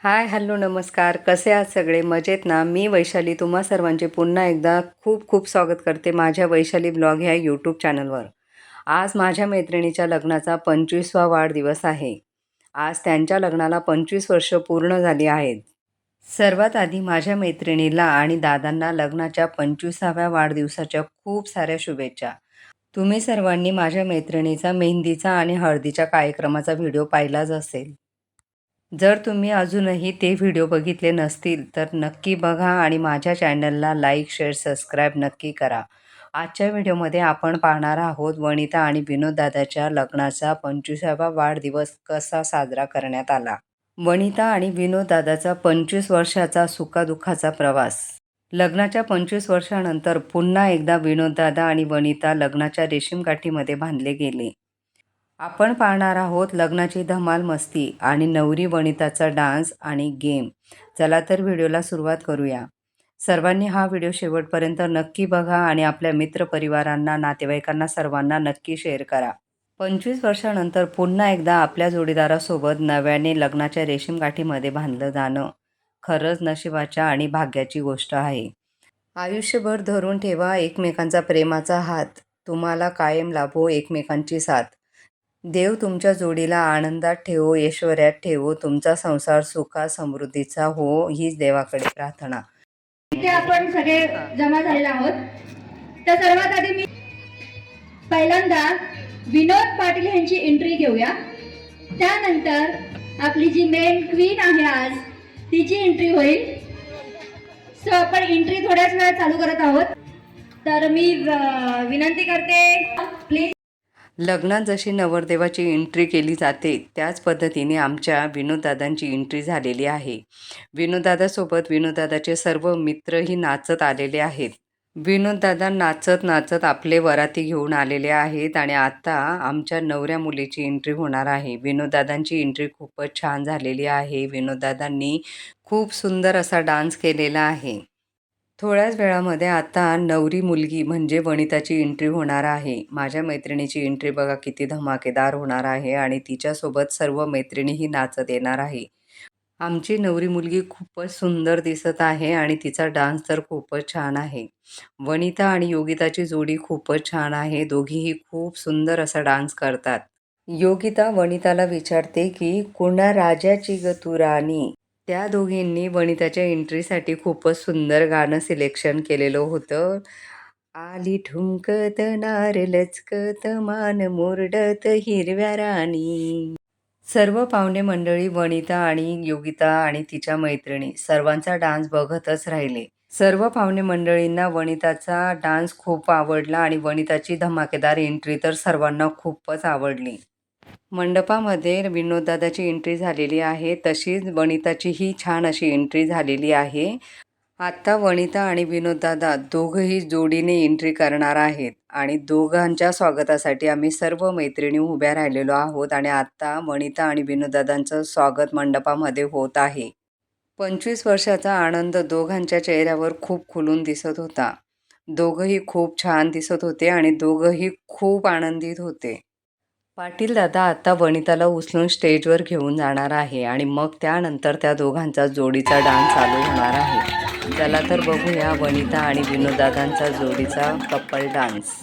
हाय, hello, नमस्कार. कसे आहात सगळे? मजेत ना? मी वैशाली तुम्हा सर्वांचे पुन्हा एकदा खूप खूप स्वागत करते माझ्या वैशाली ब्लॉग ह्या यूट्यूब चॅनलवर. आज माझ्या मैत्रिणीच्या लग्नाचा 25वा वाढदिवस आहे. आज त्यांच्या लग्नाला 25 वर्ष पूर्ण झाली आहेत. सर्वात आधी माझ्या मैत्रिणीला आणि दादांना लग्नाच्या 25व्या वाढदिवसाच्या खूप साऱ्या शुभेच्छा. तुम्ही सर्वांनी माझ्या मैत्रिणीचा मेहंदीचा आणि हळदीच्या कार्यक्रमाचा व्हिडिओ पाहिलाच असेल. जर तुम्ही अजूनही ते व्हिडिओ बघितले नसतील तर नक्की बघा आणि माझ्या चॅनलला लाईक, शेअर, सबस्क्राईब नक्की करा. आजच्या व्हिडिओमध्ये आपण पाहणार आहोत वनिता आणि विनोददादाच्या लग्नाचा 25वा वाढदिवस कसा साजरा करण्यात आला. वनिता आणि विनोददादाचा 25 वर्षाचा सुखादुःखाचा प्रवास. लग्नाच्या 25 वर्षानंतर पुन्हा एकदा विनोददादा आणि वनिता लग्नाच्या रेशीमगाठीमध्ये बांधले गेले. आपण पाहणार आहोत लग्नाची धमाल मस्ती आणि नवरी वनिताचा डान्स आणि गेम. चला तर व्हिडिओला सुरुवात करूया. सर्वांनी हा व्हिडिओ शेवटपर्यंत नक्की बघा आणि आपल्या मित्रपरिवारांना, नातेवाईकांना सर्वांना नक्की शेअर करा. 25 वर्षानंतर पुन्हा एकदा आपल्या जोडीदारासोबत नव्याने लग्नाच्या रेशीमगाठीमध्ये बांधलं जाणं खरंच नशिबाच्या आणि भाग्याची गोष्ट आहे. आयुष्यभर धरून ठेवा एकमेकांचा प्रेमाचा हात. तुम्हाला कायम लाभो एकमेकांची साथ. देव तुमच्या जोडीला आनंदात ठेवो, ऐश्वर्यात ठेवो, तुमचा संसार सुखात समृद्धीचा हो, हीच देवाकडे प्रार्थना. इथे आपण सगळे जमा झालेले आहोत. तर सर्वात आधी मी पहिल्यांदा विनोद पाटील यांची एंट्री घेऊया. त्यानंतर आपली जी मेन क्वीन आहे आज तिची एंट्री होईल. सो आपण एंट्री थोड्याच वेळात चालू करत आहोत. तर मी विनंती करते प्लीज. लग्नात जशी नवरदेवाची एंट्री केली जाते त्याच पद्धतीने आमच्या विनोददादांची एंट्री झालेली आहे. विनोददादासोबत विनोददादाचे सर्व मित्रही नाचत आलेले आहेत. विनोददादा नाचत नाचत आपले वराती घेऊन आलेले आहेत आणि आता आमच्या नवऱ्या मुलीची एंट्री होणार आहे. विनोददादांची एंट्री खूपच छान झालेली आहे. विनोददादांनी खूप सुंदर असा डान्स केलेला आहे. थोड्याच वेळामध्ये आता नवरी मुलगी म्हणजे वनिताची एंट्री होणार आहे. माझ्या मैत्रिणीची एंट्री बघा किती धमाकेदार होणार आहे आणि तिच्यासोबत सर्व मैत्रिणीही नाचत येणार आहे. आमची नवरी मुलगी खूपच सुंदर दिसत आहे आणि तिचा डान्स तर खूपच छान आहे. वनिता आणि योगिताची जोडी खूपच छान आहे. दोघीही खूप सुंदर असा डान्स करतात. योगिता वनिताला विचारते की कुणा राजाची ग तू राणी. त्या दोघींनी वनिताच्या एंट्रीसाठी खूपच सुंदर गाणं सिलेक्शन केलेलं होतं. आली ठुमकत नार लचकत मान मुरडत हिरव्या राणी. सर्व पाहुणे मंडळी वनिता आणि योगिता आणि तिच्या मैत्रिणी सर्वांचा डान्स बघतच राहिले. सर्व पाहुणे मंडळींना वनिताचा डान्स खूप आवडला आणि वनिताची धमाकेदार एंट्री तर सर्वांना खूपच आवडली. मंडपामध्ये विनोददादाची एंट्री झालेली आहे, तशीच वनिताचीही छान अशी एंट्री झालेली आहे. आता वनिता आणि विनोददादा दोघंही जोडीने एंट्री करणार आहेत आणि दोघांच्या स्वागतासाठी आम्ही सर्व मैत्रिणी उभ्या राहिलेलो आहोत आणि आता वनिता आणि विनोददादांचं स्वागत मंडपामध्ये होत आहे. 25 वर्षाचा आनंद दोघांच्या चेहऱ्यावर खूप खुलून दिसत होता. दोघंही खूप छान दिसत होते आणि दोघंही खूप आनंदित होते. पाटील दादा आता वनिताला उचलून स्टेजवर घेऊन जाणार आहे आणि मग त्यानंतर त्या दोघांचा जोडीचा डान्स चालू होणार आहे. चला तर बघूया वनिता आणि विनोददादांचा जोडीचा कपल डान्स.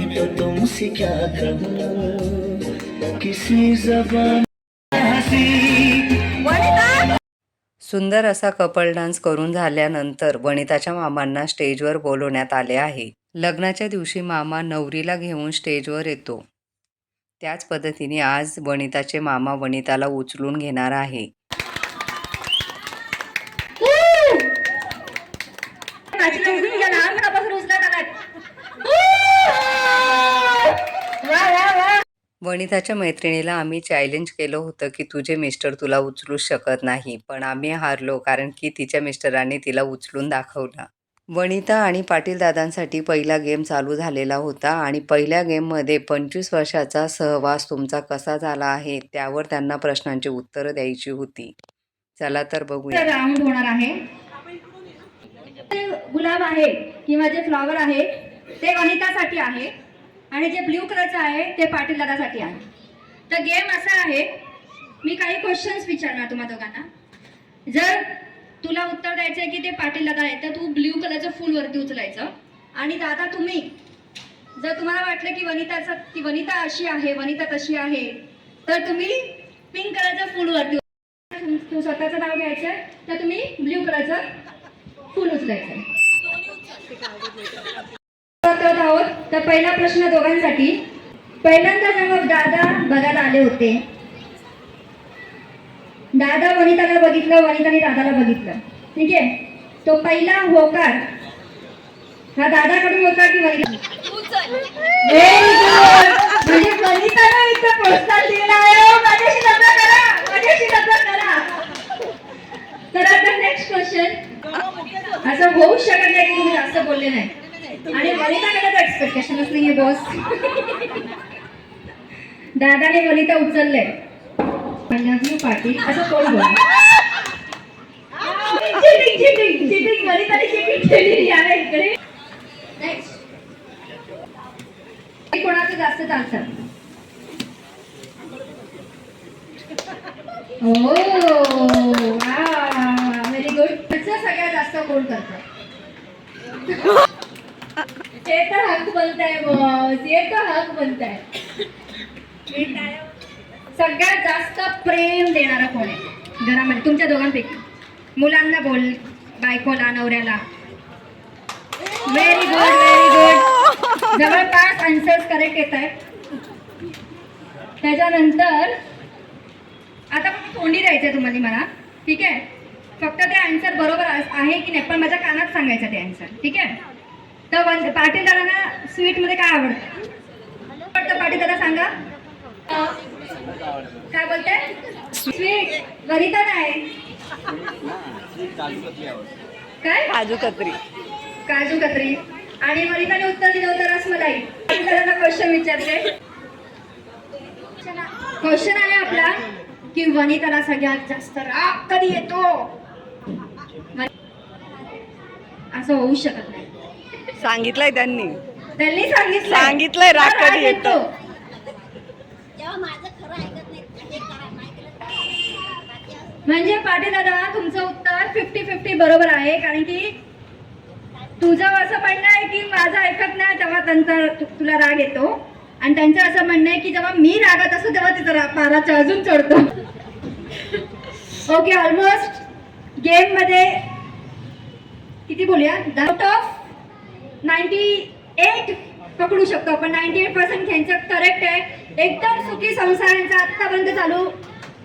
तो तुमसे क्या कहूँ किसी ज़बान सुंदर असा कपल डान्स करून झाल्यानंतर वनिताच्या मामांना स्टेजवर बोलवण्यात आले आहे. लग्नाच्या दिवशी मामा नवरीला घेऊन स्टेजवर येतो. त्याच पद्धतीने आज वनिताचे मामा वनिताला उचलून घेणार आहे. माझी नवरी या लहानपणापासून वनिताच्या मैत्रिणीला आम्ही चॅलेंज केलं होतं की तुझे मिस्टर तुला उचलू शकत नाही, पण आम्ही हारलो कारण की तिच्या मिस्टरांनी तिला उचलून दाखवलं. वनिता आणि पाटील दादांसाठी पहिला गेम चालू झालेला होता आणि पहिल्या गेममध्ये 25 वर्षाचा सहवास तुमचा कसा झाला आहे त्यावर त्यांना प्रश्नांची उत्तरं द्यायची होती. चला तर बघूया. राऊंड होणार आहे. जे गुलाब आहे किंवा जे फ्लॉवर आहे ते वनितासाठी आहे आणि जे ब्ल्यू कलरचं आहे ते पाटील दादासाठी आहे. तर गेम असा आहे, मी काही क्वेश्चन्स विचारणार तुम्हा दोघांना. जर तुला उत्तर द्यायचं आहे की ते पाटील दादा आहे तर तू ब्ल्यू कलरचं फुल वरती उचलायचं आणि दादा तुम्ही जर तुम्हाला वाटलं की वनिता अशी आहे, वनिता तशी आहे, तर तुम्ही पिंक कलरचं फुल वरती तू स्वतःचं नाव घ्यायचं तर तुम्ही ब्ल्यू कलरचं फुल उचलायचं. करत आहोत. तर पहिला प्रश्न दोघांसाठी. पहिल्यांदा जेव्हा दादा बघायला आले होते, दादा वनिताला बघितलं, वनिताने दादाला बघितलं, ठीक आहे. तो पहिला होकार हा दादाकडून होता की वनिता? Very good. म्हणजे वनिताला इथं प्रोत्साहन दिलं आहे. माझ्याशी लग्न करा, माझ्याशी लग्न करा. तर आता नेक्स्ट क्वेश्चन. असं होऊ शकत नाही की तुम्ही असं बोलले नाही आणि वनिताकडे तर एक्सपेक्टेशनच नाहीये बॉस. दादाने वनिता उचलले. पाटील असं कोण बोल? चिटिंग वनिताने चिटिंग केलेली आहे इकडे. नेक्स्ट. कोणाचं जास्त चालतं? Very good. सगळ्यात जास्त कोण करतं? हे तर हक बनताय बॉस, हे तर हक बनताय. सगळ्यात जास्त प्रेम देणारा कोण आहे घरामध्ये तुमच्या दोघांपैकी? मुलांना बोल, बायकोला, नवऱ्याला? Very good, very good. जवळपास आन्सर्स करेक्ट येत आहेत. त्याच्यानंतर आता तोंडी द्यायचंय तुम्हाला मला, ठीक आहे. फक्त ते आन्सर बरोबर आहे की नाही पण माझ्या कानात सांगायचं ते आन्सर, ठीक आहे. तर पाटील दादांना स्वीट मध्ये काय आवडतं? पाटील दादा सांगा. काय बोलताय? स्वीट. वनिता नाही काय? काजू कतरी. काजू कतरी. आणि वनिताने उत्तर दिलं होतं रसमलाई. पाटील दादांना क्वेश्चन विचारते. क्वेश्चन आहे आपला की वनिताला सगळ्यात जास्त राग कधी येतो? असं होऊ शकत नाही. सांगितलंय त्यांनी सांगितलंय राग कधी येतो. म्हणजे पाटील दादा तुमचं उत्तर 50-50 बरोबर आहे. कारण की तुझं असं म्हणणं आहे की माझं ऐकत नाही तेव्हा त्यांचा तुला राग येतो आणि त्यांचं असं म्हणणं आहे की जेव्हा मी रागात असतो तेव्हा तिचा पाराचा अजून चढतो. ओके. ऑलमोस्ट गेम मध्ये किती बोलूया? आउट ऑफ 98 पकडू शकतो आपण. 98% त्यांचं करेक्ट आहे. एकदम सुखी संसारांचा आतापर्यंत चालू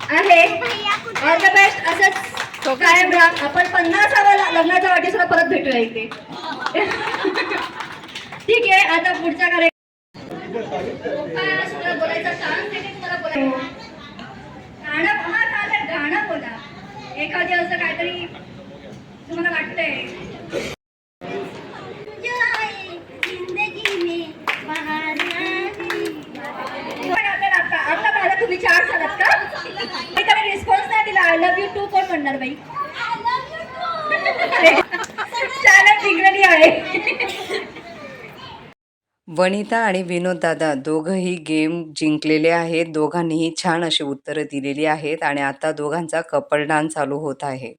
आहे. All the best. असंच कायम राहा. आपण 50व्या लग्नाच्या वाटेसुद्धा परत भेटूया इथे. ठीक आहे. आता पुढचा कार्यक्रम बोलायचा चान्स आहे. तुम्हाला बोलायचं गाणं बोला. एखादी असं काहीतरी तुम्हाला वाटतंय. आता मला तुम्ही 4 झालात का? एखादा रिस्पॉन्स नाही दिला. आय लव्ह यू टू कोण म्हणणार बाई? चॅलेंज जिंकलेली आहे. वनिता आणि विनोद दादा दोघंही गेम जिंकलेले आहेत. दोघांनीही छान अशी उत्तरं दिलेली आहेत आणि आता दोघांचा कपल डान्स चालू होत आहे.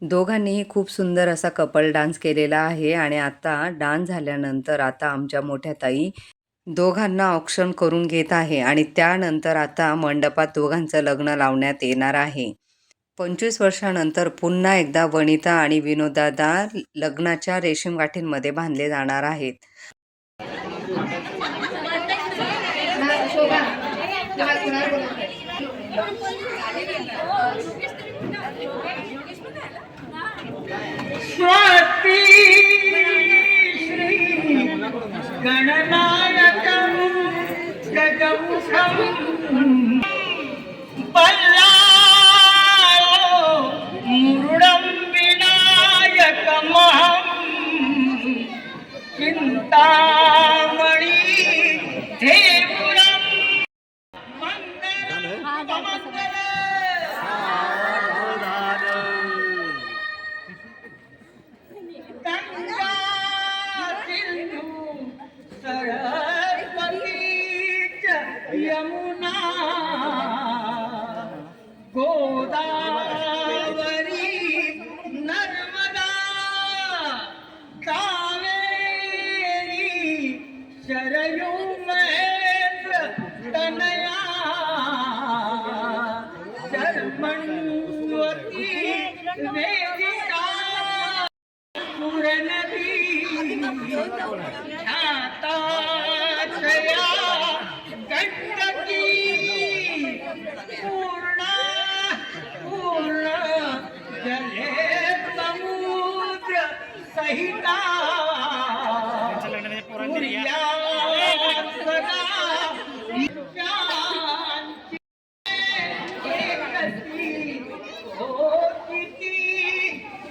दोघांनीही खूप सुंदर असा कपल डान्स केलेला आहे आणि आता डान्स झाल्यानंतर आता आमच्या मोठ्या ताई दोघांना औक्षण करून घेत आहे आणि त्यानंतर आता मंडपात दोघांचं लग्न लावण्यात येणार आहे. 25 वर्षानंतर पुन्हा एकदा वनिता आणि विनोददादा लग्नाच्या रेशीम गाठींमध्ये बांधले जाणार आहेत. शोभा तुम्हाला कुणाला बोलवतोय? स्वाती श्री गणनायकं गगमुखं बल्लाळो मुरुडं विनायकमहं चिन्तामणि धेपुरं गंगा सिंधू सरस्वती च यमुना गोदावरी नर्मदा कावेरी शरयू महेंद्र तनया जर्मण्वती वेदिका पुरनदी ख्याताश्रया गण्डकी पूर्णा पूर्ण जले समुद्र सहिता कुर्यात् सदा शान्ति एकती होती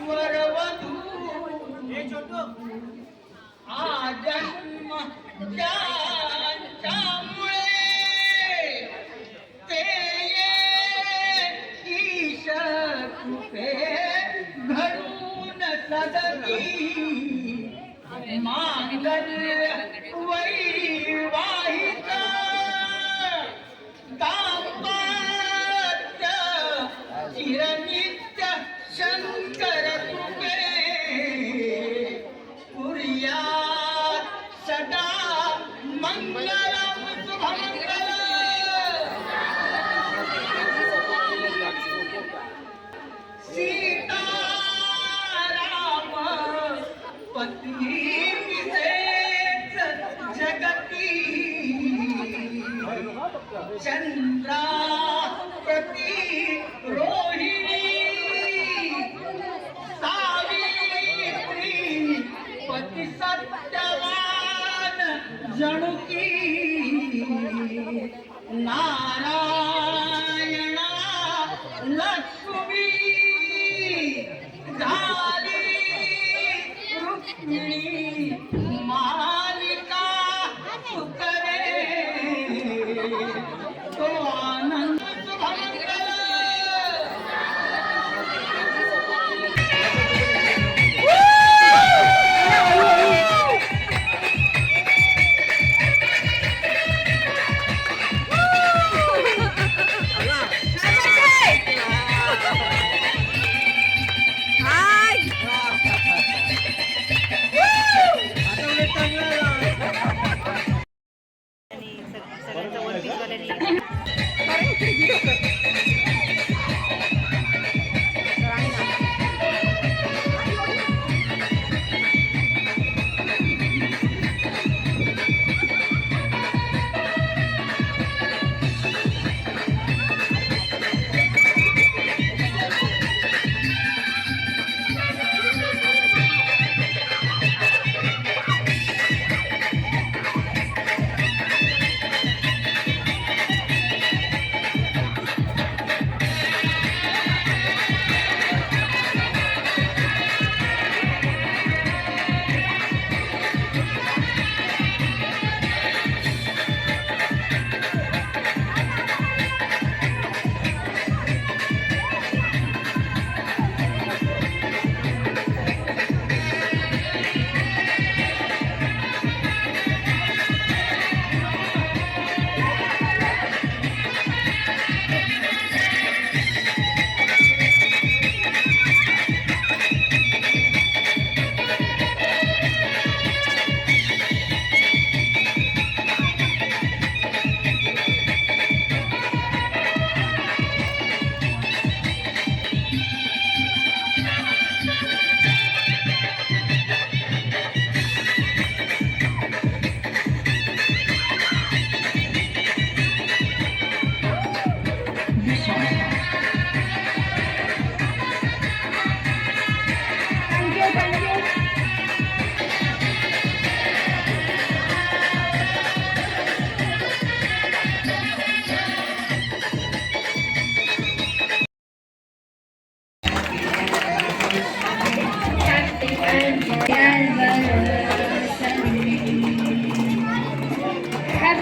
वरवधू आजन्म ज्यांच्यामुळे ते ईश कृपे घडून सदती मांगल्य वैवाहिक दाम्पत्य चिरनित्य शंकर कृपे कुर्यात् सदा मंगलम शुभमंगलम सीताराम पती विशेष जगती चंद्रा प्रति रोहिणी सावित्री पति सत्यवान जणुकी नारायणा लक्ष्मी झाली रुक्मिणी मालिका सुकरे तो आनंद Shubhmangal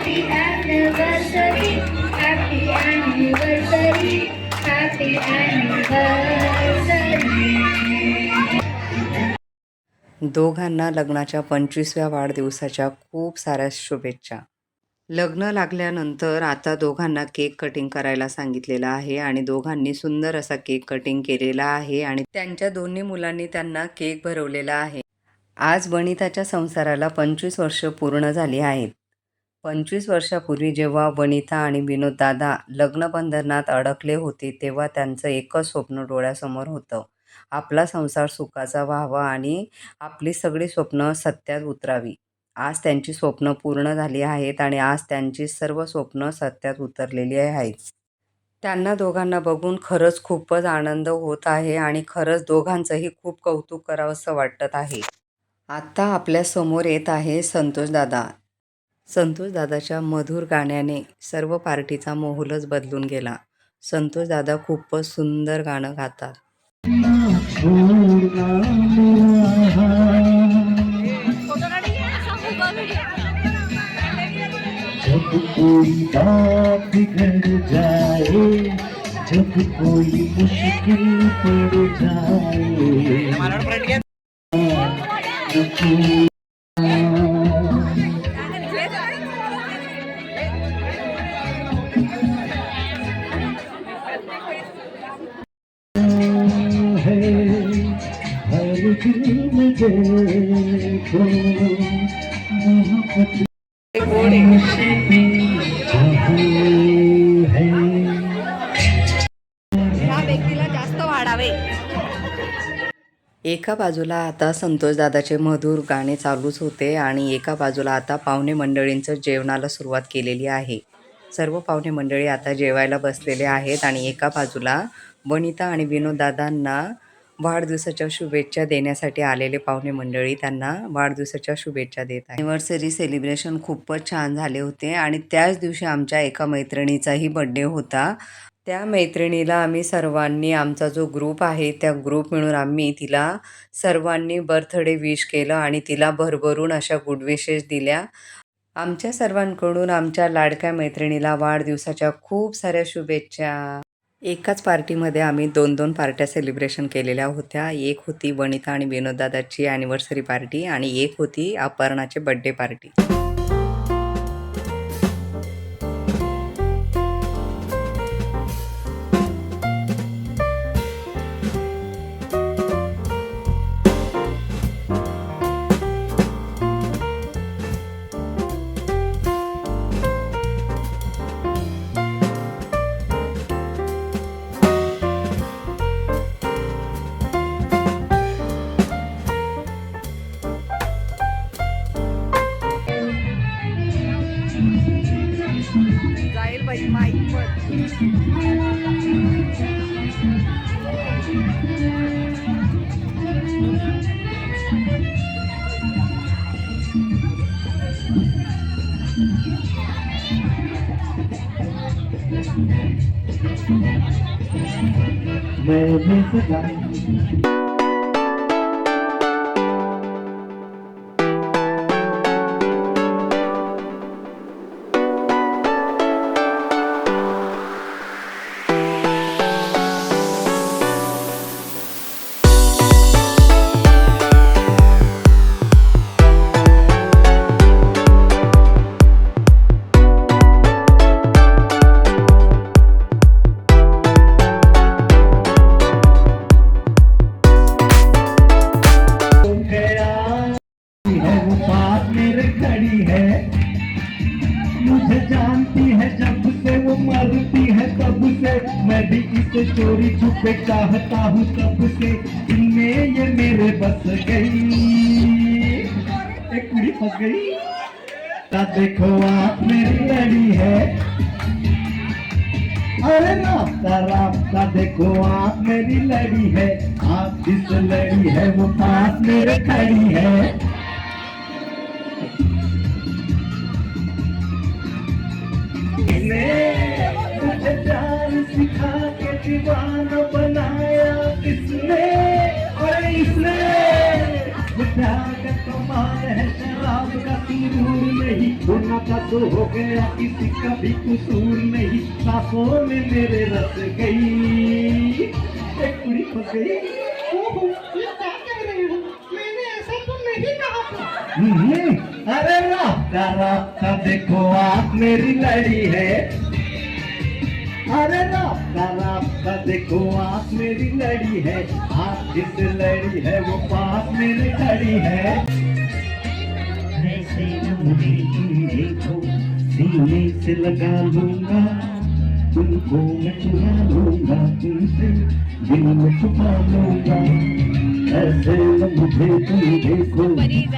Happy anniversary, happy anniversary, happy anniversary. दोघांना लग्नाच्या 25व्या वाढदिवसाच्या खूप साऱ्या शुभेच्छा. लग्न लागल्यानंतर आता दोघांना केक कटिंग करायला सांगितलेलं आहे आणि दोघांनी सुंदर असा केक कटिंग केलेला आहे आणि त्यांच्या दोन्ही मुलांनी त्यांना केक भरवलेला आहे. आज वनिताच्या संसाराला 25 वर्ष पूर्ण झाली आहेत. 25 वर्षापूर्वी जेव्हा वनिता आणि विनोद दादा लग्नबंधनात अडकले होते तेव्हा त्यांचं एकच स्वप्न डोळ्यासमोर होतं. आपला संसार सुखाचा व्हावा आणि आपली सगळी स्वप्न सत्यात उतरावी. आज त्यांची स्वप्न पूर्ण झाली आहेत आणि आज त्यांची सर्व स्वप्न सत्यात उतरलेली आहेत. त्यांना दोघांना बघून खरंच खूपच आनंद होत आहे आणि खरंच दोघांचंही खूप कौतुक करावंसं वाटत आहे. आत्ता आपल्या समोर येत आहे संतोष दादा. संतोष दादाच्या मधुर गाण्याने सर्व पार्टीचा माहोलच बदलून गेला. संतोष दादा खूपच सुंदर गाणं गातात. जब कोई बात बिगड़ जाए, जब कोई मुश्किल पड़ जाए, हर दिल में देखो मोहब्बत एका बाजूला आता संतोष दादाचे मधुर गाणे चालूच होते आणि एका बाजूला आता पाहुणे मंडळींचं जेवणाला सुरुवात केलेली आहे. सर्व पाहुणे मंडळी आता जेवायला बसलेले आहेत आणि एका बाजूला वनिता आणि विनोद दादांना वाढदिवसाच्या शुभेच्छा देण्यासाठी आलेले पाहुणे मंडळी त्यांना वाढदिवसाच्या शुभेच्छा देत आहेत. ॲनिव्हर्सरी सेलिब्रेशन खूपच छान झाले होते आणि त्याच दिवशी आमच्या एका मैत्रिणीचाही बड्डे होता. त्या मैत्रिणीला आम्ही सर्वांनी आमचा जो ग्रुप आहे त्या ग्रुप मिळून आम्ही तिला सर्वांनी बर्थडे विश केलं आणि तिला भरभरून अशा गुड विशेस दिल्या. आमच्या सर्वांकडून आमच्या लाडक्या मैत्रिणीला वाढदिवसाच्या खूप साऱ्या शुभेच्छा. एकाच पार्टीमध्ये आम्ही 2-2 पार्ट्या सेलिब्रेशन केलेल्या होत्या. एक होती वनिता आणि विनोद दादाची ॲनिव्हर्सरी पार्टी आणि एक होती अपर्णाची बड्डे पार्टी. जाईल बाई माईक वर. मैंने सदा मुझे जानती है जब से वो मरती है तब से मैं भी इसे चोरी छुपे चाहता हूँ तब से दिल में ये मेरे बस गई एक कुड़ी फंस गई ता देखो आप मेरी लड़ी है अरे रास्ता देखो आप मेरी लड़ी है आप जिस लड़ी है वो पास मेरे खड़ी है मुझे प्यार सिखा के दीवाना बनाया किसने और इसने प्यार का कमाल है शराब का सुरूर नहीं, होना था तो हो गया, किसी का भी कसूर नहीं, सांसों में मेरे रस गई, एक कुड़ी फंस गई। ओहो, ये क्या कह रहे हो? मैंने ऐसा तो नहीं कहा था। अरे रास्ता रास्ता देखो आप मेरी लड़ी है, अरे रास्ता रास्ता देखो आप मेरी लड़ी है, आप जिस लड़ी है वो पास मेरे खड़ी है। ऐसे न मुझे तुम देखो, सीने से लगा लूंगा, तुमको मैं चुरा लूंगा, तुमसे दिल में छुपा लूंगा। ऐसे न मुझे तुम देखो,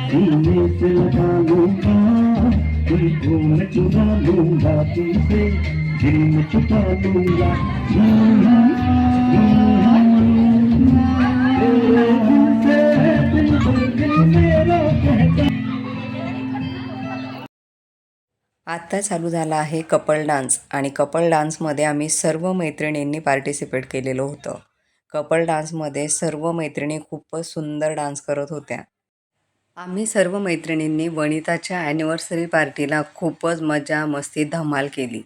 सीने से लगा लूंगा, तुमको मैं चुरा लूंगा, तुमसे दिल में छुपा लूंगा। तेरे दिल से दिल मेरा कहता। आत्ता चालू झाला आहे कपल डान्स आणि कपल डान्समध्ये आम्ही सर्व मैत्रिणींनी पार्टिसिपेट केलेलं होतं. कपल डान्समध्ये सर्व मैत्रिणी खूपच सुंदर डान्स करत होत्या. आम्ही सर्व मैत्रिणींनी वनिताच्या ॲनिव्हर्सरी पार्टीला खूपच मजा मस्ती धमाल केली.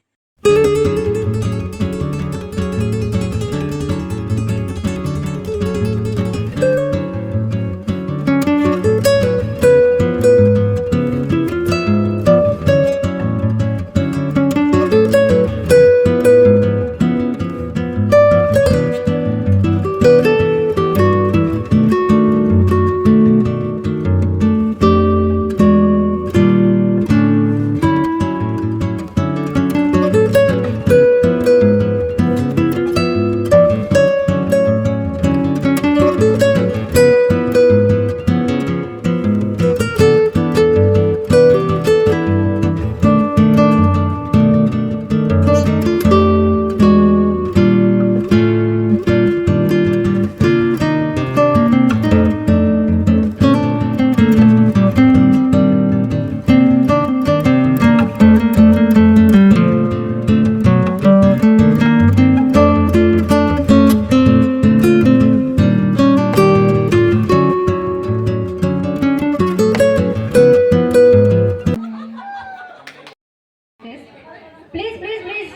Please please please.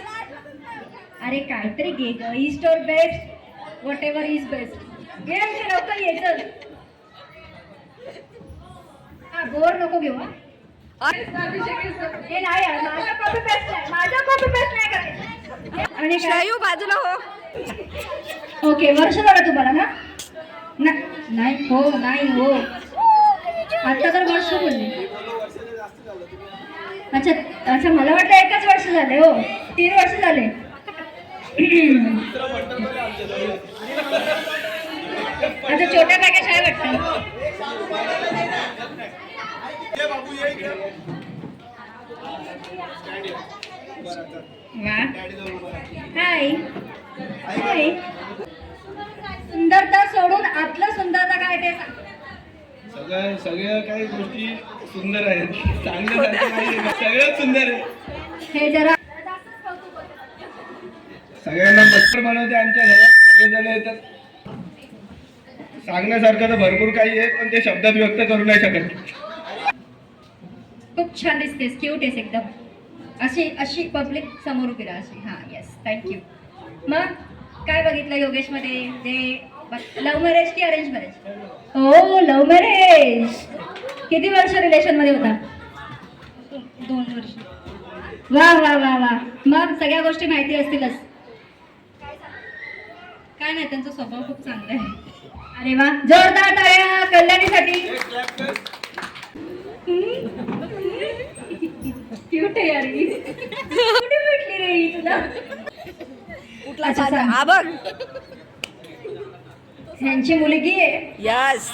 अरे काहीतरी घे ग. ईस्ट और best, what ever is best. घे आमच्या लवकर ये चल. हा बोर नको घेऊ हा. हे नाही यार, माझा कॉपी पेस्ट नाही, माझा कॉपी पेस्ट नाही करायचं. आणि शायू बाजूला हो. ओके, वर्ष झालं तुम्हाला ना? नाही हो, नाही हो, आता तर वर्ष बोलले. अच्छा अच्छा, मला वाटलं एकच वर्ष झाले. हो, 3 वर्ष झाले. अच्छा, छोट्या पॅकेज आहे वाटतं. हाय हाय. सुंदरता सोडून आतलं सुंदरता काय ते सांग. सगळ्या काही गोष्टी सुंदर आहेत, सांगण्यासारखं नाही, सगळं सुंदर आहे. हे जरा सगळ्यांना मच्छर बनवते आमच्या घरात, सगळेजण येतात. सांगण्यासारखं तर भरपूर काही आहे, पण ते शब्दात व्यक्त करू नाही शकत. खूप छान दिसतेस, क्यूट आहेस एकदम. अशी अशी पब्लिक समोर उभी राहा अशी. हां, येस, थँक्यू. मग काय बघितलं योगेशमध्ये? जे लव्ह मॅरेज की अरेंज मॅरेज? हो, लव्ह मॅरेज. किती वर्ष रिलेशनमध्ये होता? 2 वर्ष. वा वा वा वा. मग सगळ्या गोष्टी माहिती असतीलच. काय नाही, त्यांचा स्वभाव खूप चांगला आहे. अरे वा, जोरदार टाळ्या कल्याणीसाठी. क्यूट आहे यार ही. कुठे भेटली रे ही तुला? अच्छा, सांग. हा बघ. ह्यांची मुलगी आहे. यस,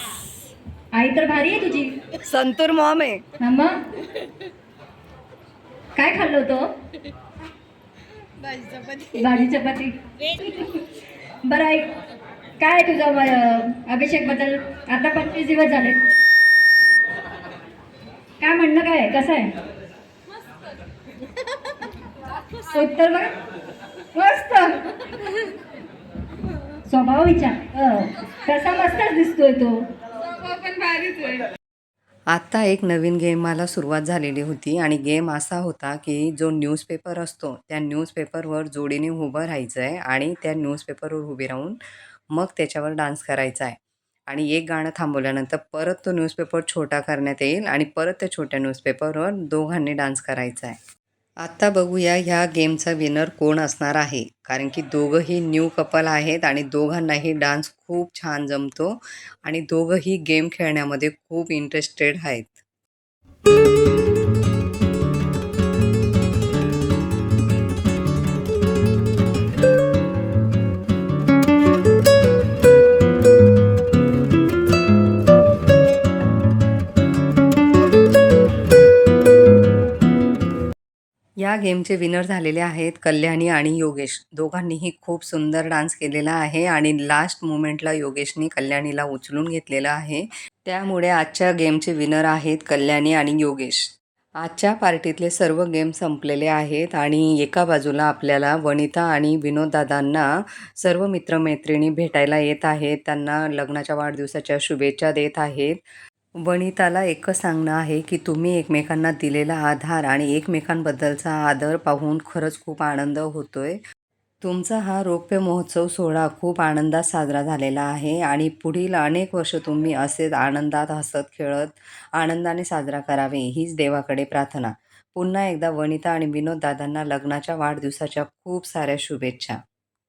आई तर भारी आहे तुझी. संतूर मॉम आहे. हा मग काय खाल्लं होतं? भाजी चपाती. बरं ऐक, काय तुझं अभिषेक बद्दल? आता 25 दिवस झाले. काय म्हणणं काय आहे? कसं आहे उत्तर? बघा मस्त स्वभाव विचार. तसा मस्तच दिसतोय तो. पण भारीच आहे. आत्ता एक नवीन गेमाला सुरुवात झालेली होती आणि गेम असा होता की जो न्यूजपेपर असतो त्या न्यूजपेपरवर जोडीने उभं राहायचं आहे आणि त्या न्यूजपेपरवर उभे राहून मग त्याच्यावर डान्स करायचा आहे. आणि एक गाणं थांबवल्यानंतर परत तो न्यूजपेपर छोटा करण्यात येईल आणि परत त्या छोट्या न्यूजपेपरवर दोघांनी डान्स करायचा आहे. आत्ता बघूया ह्या गेमचा विनर कोण असणार आहे. कारण की दोघंही न्यू कपल आहेत आणि दोघांनाही डान्स खूप छान जमतो आणि दोघंही गेम खेळण्यामध्ये खूप इंटरेस्टेड आहेत. या गेमचे विनर झालेले आहेत कल्याणी आणि योगेश. दोघांनीही खूप सुंदर डान्स केलेला आहे आणि लास्ट मोमेंटला योगेशनी कल्याणीला उचलून घेतलेलं आहे. त्यामुळे आजच्या गेमचे विनर आहेत कल्याणी आणि योगेश. आजच्या पार्टीतले सर्व गेम संपलेले आहेत आणि एका बाजूला आपल्याला वनिता आणि विनोददादांना सर्व मित्रमैत्रिणी भेटायला येत आहेत. त्यांना लग्नाच्या वाढदिवसाच्या शुभेच्छा देत आहेत. वनिताला एकच सांगणं आहे की तुम्ही एकमेकांना दिलेला आधार आणि एकमेकांबद्दलचा आदर पाहून खरंच खूप आनंद होतोय. तुमचा हा रौप्य महोत्सव सोहळा खूप आनंदात साजरा झालेला आहे आणि पुढील अनेक वर्ष तुम्ही असेच आनंदात हसत खेळत आनंदाने साजरा करावे हीच देवाकडे प्रार्थना. पुन्हा एकदा वनिता आणि विनोद दादांना लग्नाच्या वाढदिवसाच्या खूप साऱ्या शुभेच्छा.